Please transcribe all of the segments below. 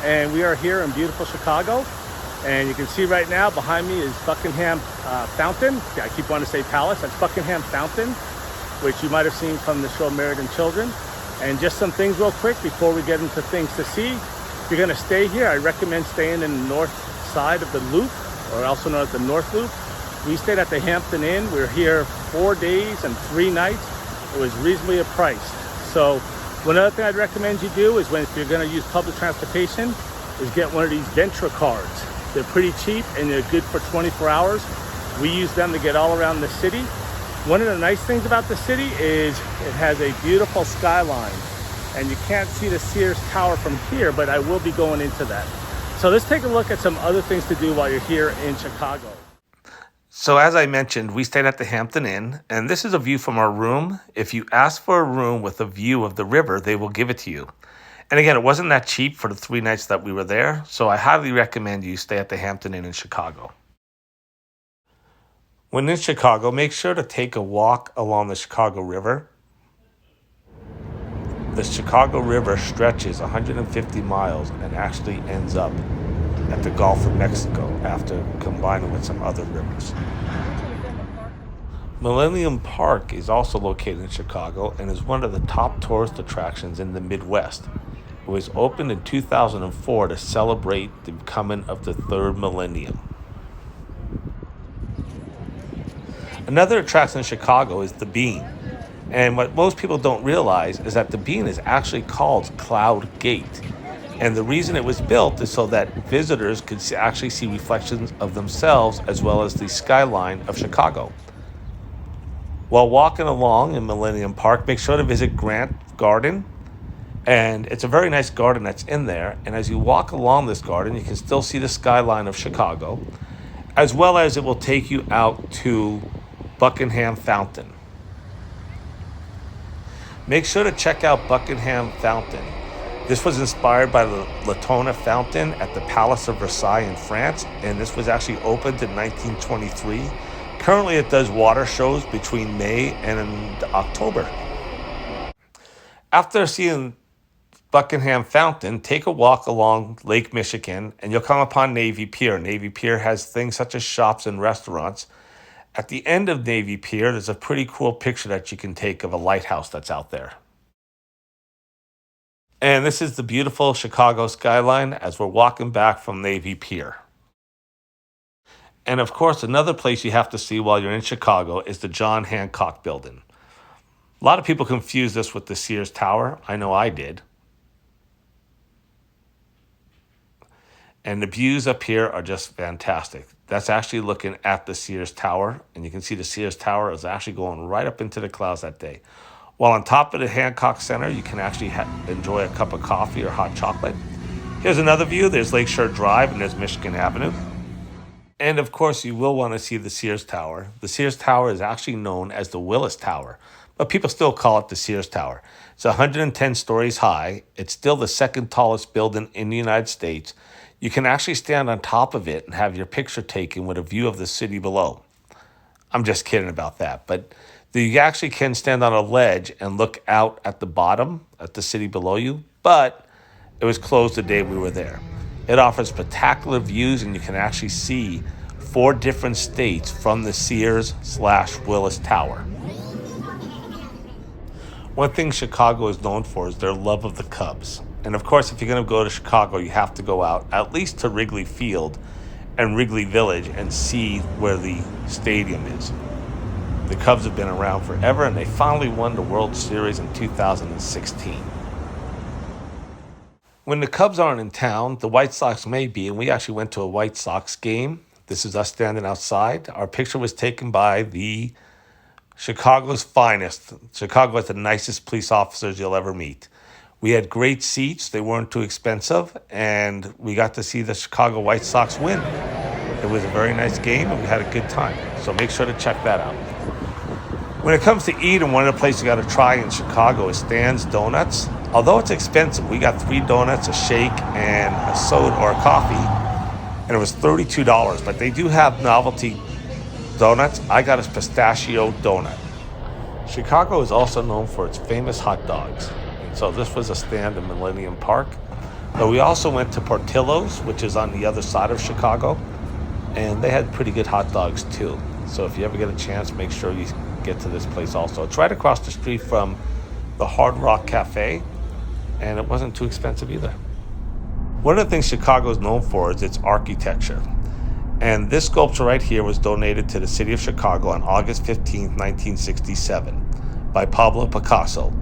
and we are here in beautiful Chicago. And you can see right now behind me is Buckingham Fountain. Yeah, I keep wanting to say Palace. That's Buckingham Fountain, which you might have seen from the show Married and Children. And just some things real quick before we get into things to see. If you're gonna stay here, I recommend staying in the north side of the Loop, or also known as the North Loop. We stayed at the Hampton Inn. We were here 4 days and 3 nights. It was reasonably priced. So one other thing I'd recommend you do is if you're gonna use public transportation, is get one of these Venture cards. They're pretty cheap and they're good for 24 hours. We use them to get all around the city. One of the nice things about the city is it has a beautiful skyline, and you can't see the Sears Tower from here, but I will be going into that. So let's take a look at some other things to do while you're here in Chicago. So as I mentioned, we stayed at the Hampton Inn, and this is a view from our room. If you ask for a room with a view of the river, they will give it to you. And again, it wasn't that cheap for the 3 nights that we were there, so I highly recommend you stay at the Hampton Inn in Chicago. When in Chicago, make sure to take a walk along the Chicago River. The Chicago River stretches 150 miles and actually ends up at the Gulf of Mexico after combining with some other rivers. Millennium Park is also located in Chicago and is one of the top tourist attractions in the Midwest. It was opened in 2004 to celebrate the coming of the third millennium. Another attraction in Chicago is the Bean. And what most people don't realize is that the Bean is actually called Cloud Gate. And the reason it was built is so that visitors could actually see reflections of themselves as well as the skyline of Chicago. While walking along in Millennium Park, make sure to visit Grant Garden. And it's a very nice garden that's in there. And as you walk along this garden, you can still see the skyline of Chicago, as well as it will take you out to Buckingham Fountain. Make sure to check out Buckingham Fountain. This was inspired by the Latona Fountain at the Palace of Versailles in France, and this was actually opened in 1923. Currently, it does water shows between May and October. After seeing Buckingham Fountain, take a walk along Lake Michigan, and you'll come upon Navy Pier. Navy Pier has things such as shops and restaurants. At the end of Navy Pier, there's a pretty cool picture that you can take of a lighthouse that's out there. And this is the beautiful Chicago skyline as we're walking back from Navy Pier. And of course, another place you have to see while you're in Chicago is the John Hancock Building. A lot of people confuse this with the Sears Tower. I know I did. And the views up here are just fantastic. That's actually looking at the Sears Tower. And you can see the Sears Tower is actually going right up into the clouds that day. While on top of the Hancock Center, you can actually enjoy a cup of coffee or hot chocolate. Here's another view. There's Lakeshore Drive and there's Michigan Avenue. And of course, you will want to see the Sears Tower. The Sears Tower is actually known as the Willis Tower, but people still call it the Sears Tower. It's 110 stories high. It's still the second tallest building in the United States. You can actually stand on top of it and have your picture taken with a view of the city below. I'm just kidding about that, but you actually can stand on a ledge and look out at the bottom at the city below you, but it was closed the day we were there. It offers spectacular views, and you can actually see 4 different states from the Sears/Willis Tower. One thing Chicago is known for is their love of the Cubs. And of course, if you're going to go to Chicago, you have to go out at least to Wrigley Field and Wrigley Village and see where the stadium is. The Cubs have been around forever, and they finally won the World Series in 2016. When the Cubs aren't in town, the White Sox may be, and we actually went to a White Sox game. This is us standing outside. Our picture was taken by the Chicago's finest. Chicago has the nicest police officers you'll ever meet. We had great seats. They weren't too expensive, and we got to see the Chicago White Sox win. It was a very nice game, and we had a good time. So make sure to check that out. When it comes to eating, one of the places you got to try in Chicago is Stan's Donuts. Although it's expensive, we got 3 donuts, a shake, and a soda or a coffee, and it was $32. But they do have novelty donuts. I got a pistachio donut. Chicago is also known for its famous hot dogs. And so this was a stand in Millennium Park. But we also went to Portillo's, which is on the other side of Chicago, and they had pretty good hot dogs too. So if you ever get a chance, make sure you get to this place also. It's right across the street from the Hard Rock Cafe, and it wasn't too expensive either. One of the things Chicago is known for is its architecture. And this sculpture right here was donated to the city of Chicago on August 15th, 1967 by Pablo Picasso.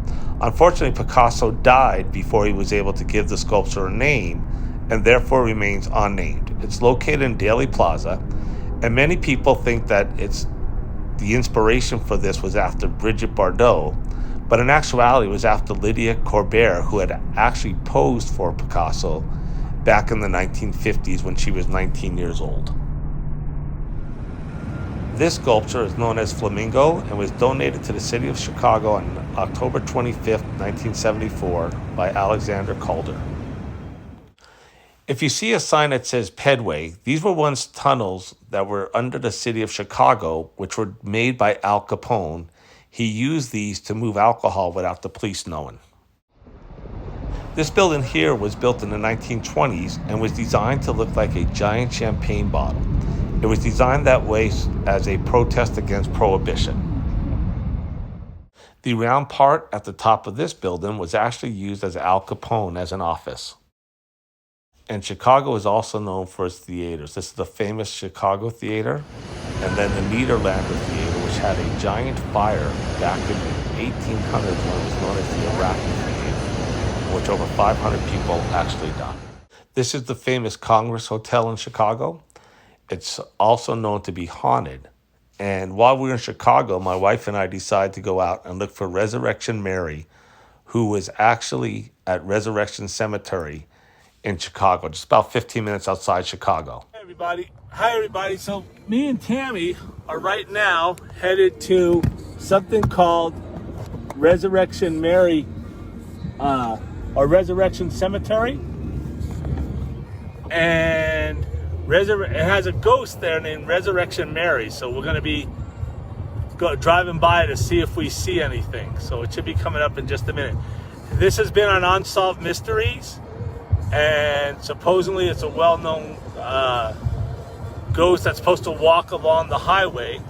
Unfortunately, Picasso died before he was able to give the sculpture a name and therefore remains unnamed. It's located in Daley Plaza, and many people think that the inspiration for this was after Brigitte Bardot, but in actuality it was after Lydia Corbert, who had actually posed for Picasso back in the 1950s when she was 19 years old. This sculpture is known as Flamingo and was donated to the city of Chicago on October 25th, 1974 by Alexander Calder. If you see a sign that says Pedway, these were once tunnels that were under the city of Chicago, which were made by Al Capone. He used these to move alcohol without the police knowing. This building here was built in the 1920s and was designed to look like a giant champagne bottle. It was designed that way as a protest against prohibition. The round part at the top of this building was actually used as Al Capone as an office. And Chicago is also known for its theaters. This is the famous Chicago Theater, and then the Niederlander Theater, which had a giant fire back in the 1800s when it was known as the Iraqi Theater, in which over 500 people actually died. This is the famous Congress Hotel in Chicago. It's also known to be haunted. And while we were in Chicago, my wife and I decided to go out and look for Resurrection Mary, who was actually at Resurrection Cemetery in Chicago, just about 15 minutes outside Chicago. Hi, everybody. So me and Tammy are right now headed to something called Resurrection Mary, or Resurrection Cemetery. And it has a ghost there named Resurrection Mary. So we're going to be driving by to see if we see anything. So it should be coming up in just a minute. This has been on Unsolved Mysteries, and supposedly it's a well-known ghost that's supposed to walk along the highway.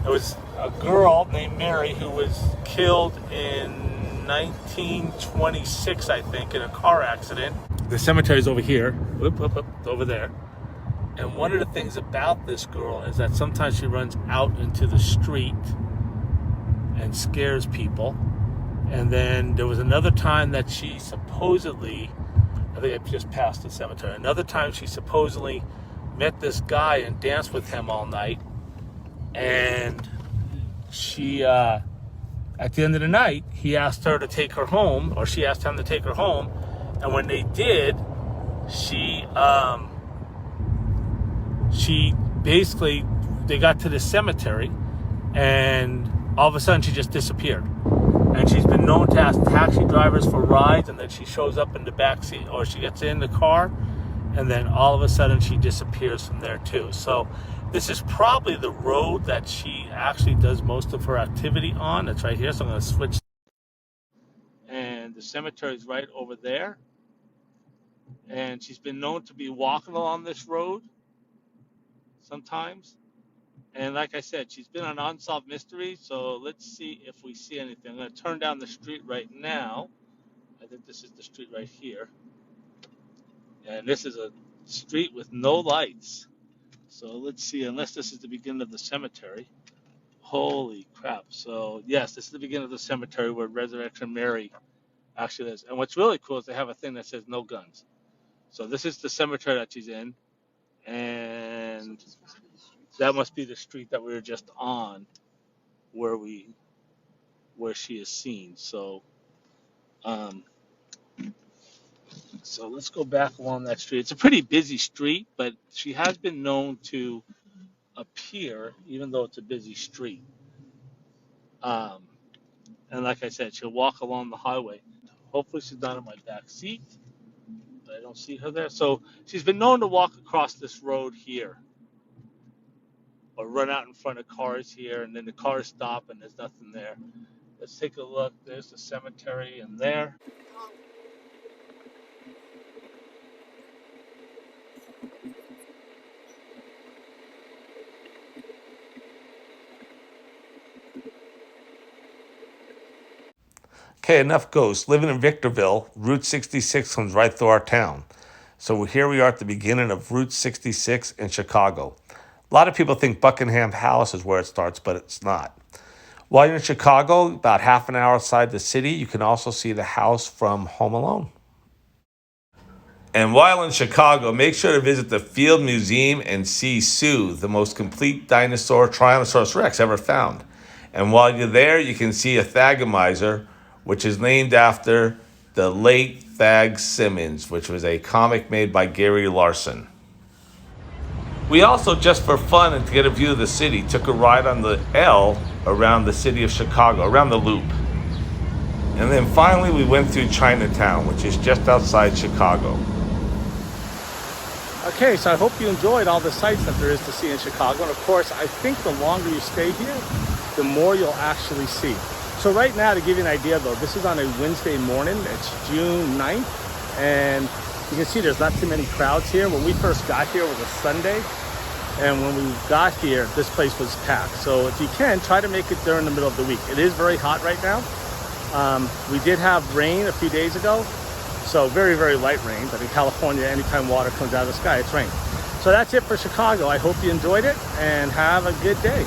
It was a girl named Mary who was killed in 1926, I think, in a car accident. The cemetery is over here, over there. And one of the things about this girl is that sometimes she runs out into the street and scares people. And then there was another time that she supposedly, I think I just passed the cemetery, another time she supposedly met this guy and danced with him all night. And she, at the end of the night, he asked her to take her home, or she asked him to take her home. And when they did, she basically, they got to the cemetery, and all of a sudden she just disappeared. And she's been known to ask taxi drivers for rides, and then she shows up in the back seat, or she gets in the car, and then all of a sudden she disappears from there too. So this is probably the road that she actually does most of her activity on. It's right here, so I'm going to switch. And the cemetery is right over there. And she's been known to be walking along this road sometimes. And like I said, she's been on Unsolved Mysteries, so let's see if we see anything. I'm going to turn down the street right now. I think this is the street right here. And this is a street with no lights. So let's see, unless this is the beginning of the cemetery. Holy crap. So yes, this is the beginning of the cemetery where Resurrection Mary actually is. And what's really cool is they have a thing that says no guns. So this is the cemetery that she's in. And that must be the street that we were just on where she is seen. So so let's go back along that street. It's a pretty busy street, but she has been known to appear even though it's a busy street. And like I said, she'll walk along the highway. Hopefully she's not in my back seat, but I don't see her there. So she's been known to walk across this road here, or run out in front of cars here, and then the cars stop and there's nothing there. Let's take a look. There's the cemetery in there. Okay, enough ghosts. Living in Victorville, Route 66 comes right through our town. So here we are at the beginning of Route 66 in Chicago. A lot of people think Buckingham Palace is where it starts, but it's not. While you're in Chicago, about half an hour outside the city, you can also see the house from Home Alone. And while in Chicago, make sure to visit the Field Museum and see Sue, the most complete dinosaur Tyrannosaurus Rex ever found. And while you're there, you can see a Thagomizer, which is named after the late Thag Simmons, which was a comic made by Gary Larson. We also, just for fun and to get a view of the city, took a ride on the L around the city of Chicago, around the loop. And then finally we went through Chinatown, which is just outside Chicago. Okay, so I hope you enjoyed all the sights that there is to see in Chicago. And of course, I think the longer you stay here, the more you'll actually see. So right now, to give you an idea though, this is on a Wednesday morning. It's June 9th. And you can see there's not too many crowds here. When we first got here, it was a Sunday. And when we got here, this place was packed. So if you can, try to make it during the middle of the week. It is very hot right now. We did have rain a few days ago. So very, very light rain. But in California, anytime water comes out of the sky, it's rain. So that's it for Chicago. I hope you enjoyed it and have a good day.